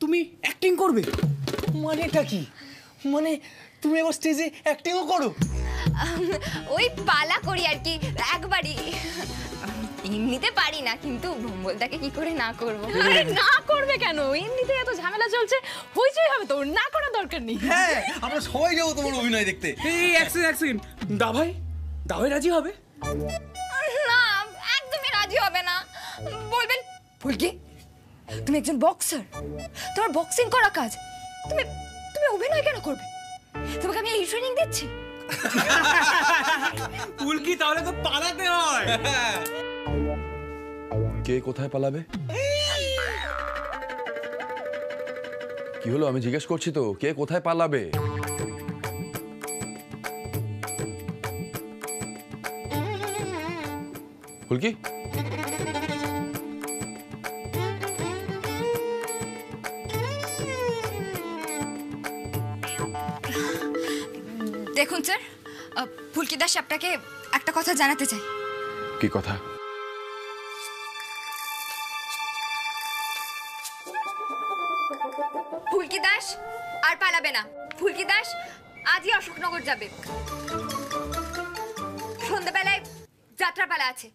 তুমি অ্যাক্টিং করবে? মানেটা কি? মানে তুমি এবার স্টেজে অ্যাক্টিংও করো? ওই পালা করি আর কি, একবারই। এমনিতে পারি না, কিন্তু ভম্বলদাকে কি করে না করব? আরে না করবে কেন? এমনিতে এত ঝামেলা চলছে, হইচই হবে তো, না করার দরকার নেই। হ্যাঁ, আমরা সবাই যাবো তোমার অভিনয় দেখতে। এই এক সেকেন্ড, দাভাই রাজি হবে? না, একদমই রাজি হবে না। বলবেন ফুলকি তুমি একজন বক্সার, তোমার বক্সিং করা কাজ, তুমি তুমি অভিনয় কেন করবে? তোমাকে আমি এই ট্রেনিং দিচ্ছি। ফুলকি তাহলে তো পালাতে হয়। কে কোথায় পালাবে? কি হলো? আমি জিজ্ঞেস করছি তো, কে কোথায় পালাবে? ফুলকি, দেখুন স্যার, ফুলকি দাস আপনাকে একটা কথা জানাতে চাই। কি কথা? ফুলকি দাস আর পালাবে না। ফুলকি দাস আজই অশোকনগর যাবে, সন্ধ্যাবেলায় যাত্রাপালা আছে।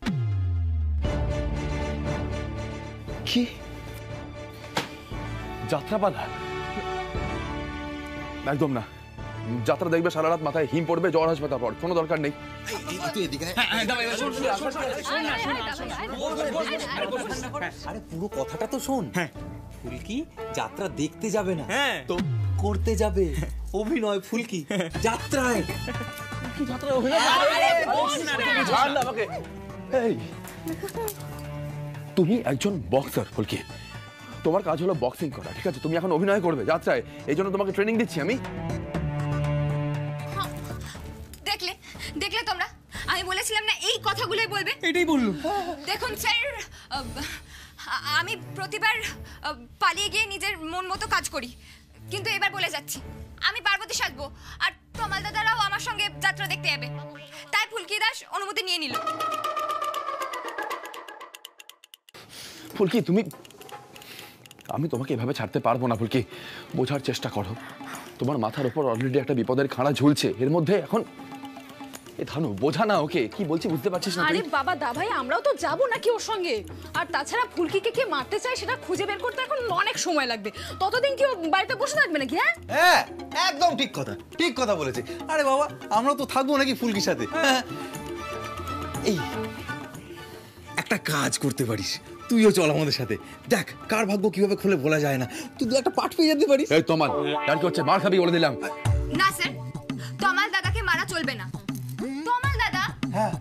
কি যাত্রাপালা? একদম না, যাত্রা দেখবে সারা রাত, মাথায় হিম পড়বে, জ্বর আসবে, তারপর কোনো দরকার নেই। আরে পুরো কথাটা তো শোন। ফুলকি যাত্রা দেখতে যাবে না, তো করতে যাবে অভিনয়। ফুলকি যাত্রায় তুমি একজন বক্সার ফুলকি, তোমার কাজ হলো বক্সিং করা, ঠিক আছে? তুমি এখন অভিনয় করবে যাত্রায়, এই জন্য তোমাকে ট্রেনিং দিচ্ছি আমি। দেখলে দেখলে তোমরা, আমি বলেছিলাম না এই কথাগুলোই বলবে। এটাই বললো। দেখুন স্যার, আমি প্রতিবার পালিয়ে গিয়ে নিজের মন মতো কাজ করি, কিন্তু এবার বলে যাচ্ছি আমি পার্বতী সাজবো, আর তমাল দাদারাও আমার সঙ্গে যাত্রা দেখতে যাবে। তাই ফুলকি দাস অনুমতি নিয়ে নিল। ফুলকি তুমি, আমি তোমাকে এভাবে ছাড়তে পারবো না ফুলকি, বোঝার চেষ্টা করো। তোমার মাথার উপর অলরেডি একটা বিপদের খাড়া ঝুলছে, এর মধ্যে এখন ধানু বোঝা না ওকে, কি বলছি বুঝতে পারছিস না? আরে বাবা দাভাই, আমরাও তো যাবো নাকি ওর সঙ্গে? আর তাছাড়া ফুলকিকে কে মারতে চায় সেটা খুঁজে বের করতে এখন অনেক সময় লাগবে, ততদিন কি ও বাড়িতে বসে থাকবে নাকি? হ্যাঁ, একদম ঠিক কথা, ঠিক কথা বলেছে। আরে বাবা, আমরা তো থাকবো নাকি ফুলকির সাথে? এই একটা কাজ করতে পারিস, তুইও চল আমাদের সাথে। দেখ কার ভাগ্য কিভাবে খুলে বলা যায় না, তুই একটা পাঠ পেয়ে যেতে পারিস। এই তোমার আর কি হচ্ছে? মার খাবি বলে দিলাম। না স্যার, তমাল দাদাকে মারা চলবে না। তমাল দাদা হ্যাঁ,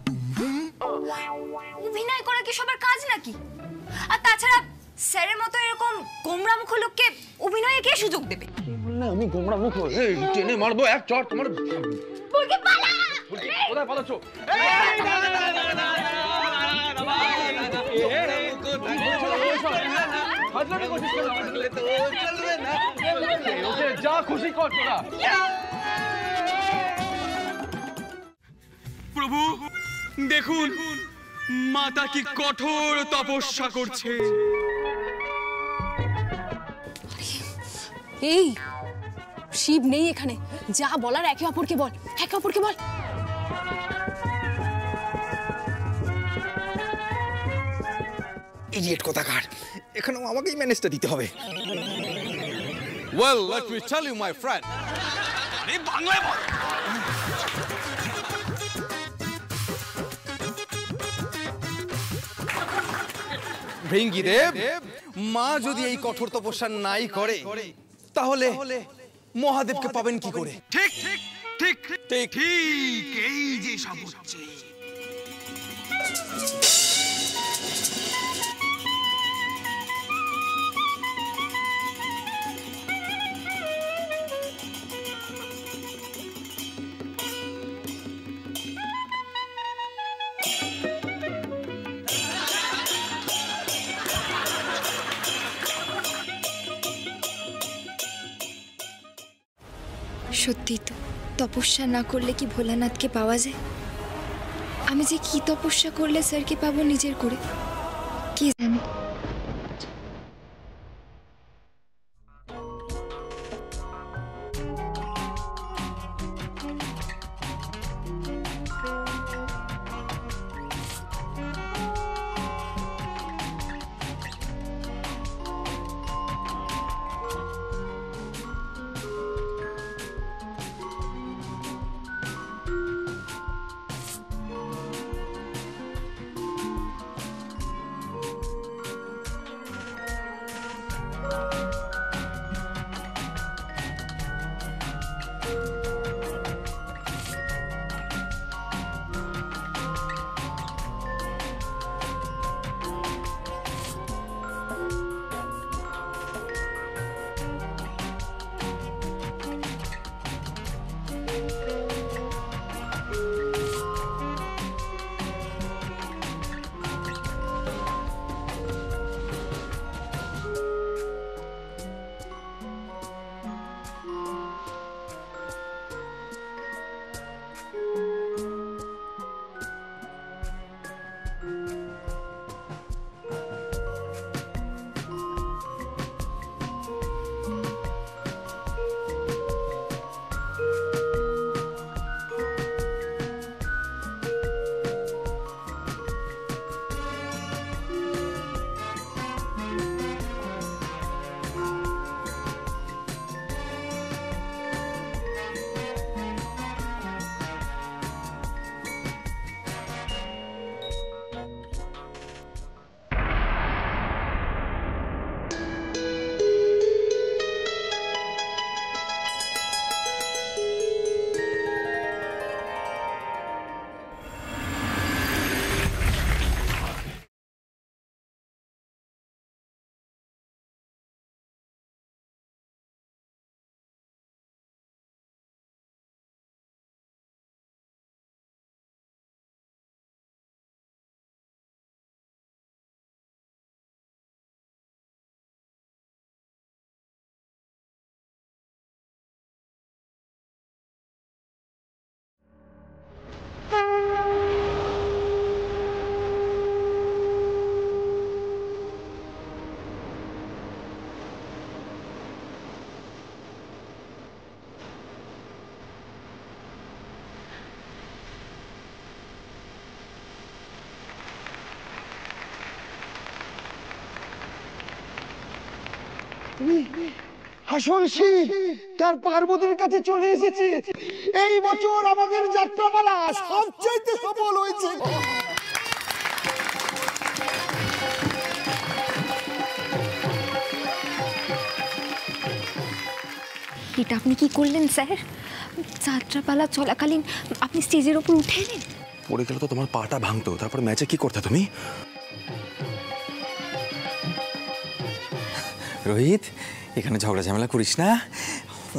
অভিনয় করা কি সবার কাজ নাকি? আর তাছাড়া স্যারের মতো এরকম গোমরা মুখ লোককে অভিনয়ে কে সুযোগ দেবে? কি বললে? আমি গোমরা মুখ? এই টেনে মারবো এক চড় তোমার। ফুলকি পালা! কোথায় পালাচ্ছো? যা খুশি কর তোরা। প্রভু দেখুন, মাতা কি কঠোর তপস্যা করছে। এই শিব নেই এখানে, যা বলার একে অপরকে বল, একে অপরকে বল। ইডিয়েট কোথাকার, এখানেও আমাকেই ম্যানেজটা দিতে হবে। Well, let me tell you, my friend. আরে বাংলায় বল। ভৃঙ্গিদেব, মা যদি এই কঠোর তপস্যা নাই করে তাহলে মহাদেবকে পাবেন কি করে? ঠিক ঠিক ঠিক ঠিক ঠিক, এই যে সব হচ্ছে। সত্যি তো, তপস্যা না করলে কি ভোলানাথকে পাওয়া যায়? আমি যে কি তপস্যা করলে স্যারকে পাবো নিজের করে, কে জানে। হাসন শিব তার পার্বতীর কাছে চলে এসেছে। এই বছর আমাদের যাত্রাপালা সবচাইতে সফল হয়েছে। এটা আপনি কি করলেন স্যার? যাত্রাপালা চলাকালীন আপনি স্টেজের ওপর উঠে এলেন? পড়ে গেলে তো তোমার পাটা ভাঙতো, তারপর ম্যাচে কি করতে তুমি? রোহিত, এখানে ঝগড়া ঝামেলা করিস না।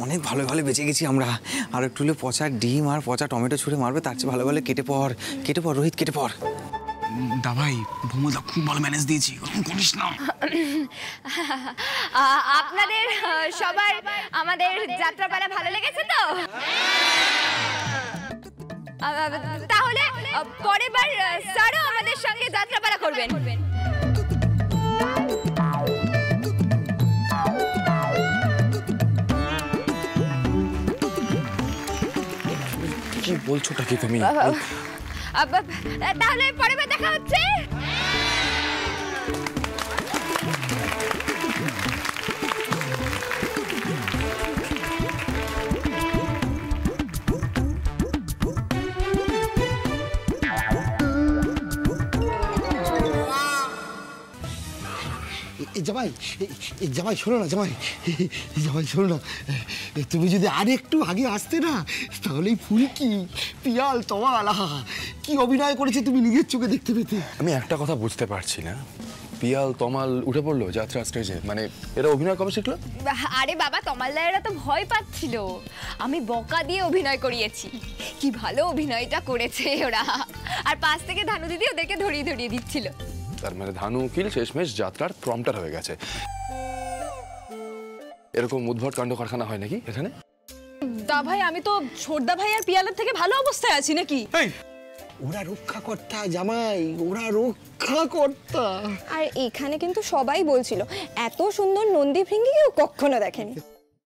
অনেক ভালো ভালো বেঁচে গেছি আমরা। আর একটু হলে পচা ডিম আর পচা টমেটো ছুঁড়ে মারবে, তার চেয়ে ভালো ভালো কেটে পড় রোহিত, কেটে পড়। দাভাই ভূমদা খুব ভালো ম্যানেজ দিয়েছি, করিস না। আপনাদের সবার আমাদের যাত্রাপালা ভালো লেগেছে তো? তাহলে পরের বার স্যারও আমাদের সঙ্গে যাত্রাপালা করবেন। কি বলছোটা কি তুমি? তাহলে পরের বার দেখা হচ্ছে। জামাই, জামাই শোনো না, জামাই শোনো না, তুমি যদি আর একটু আগে আসতে না, তাহলে এই ফুলকি পিয়াল তমাল কি অভিনয় করেছে তুমি নিজের চোখে দেখতে পেতে। আমি একটা কথা বুঝতে পারছি না, পিয়াল তমাল উঠে পড়লো যাত্রা স্টেজে, মানে এরা অভিনয় কবে শিখলো? আরে বাবা, তমালদারেরা তো ভয় পাচ্ছিল, আমি বকা দিয়ে অভিনয় করিয়েছি। কি ভালো অভিনয়টা করেছে ওরা। আর পাশ থেকে ধানু দিদি ওদেরকে ধরিয়ে ধরিয়ে দিচ্ছিল। তার মানে ধানু উকিল শেষমেশ যাত্রার প্রম্পটার হয়ে গেছে। এরকম উদ্ভট কাণ্ড কারখানা হয় নাকি এখানে? দা ভাই, আমি তো ছোটদা ভাই আর পিয়ালের থেকে ভালো অবস্থায় আছি নাকি? ওরা রক্ষাকর্তা জামাই, ওরা রক্ষাকর্তা। আর এখানে কিন্তু সবাই বলছিল এত সুন্দর নন্দী ভৃঙ্গি কেউ কখনো দেখেনি।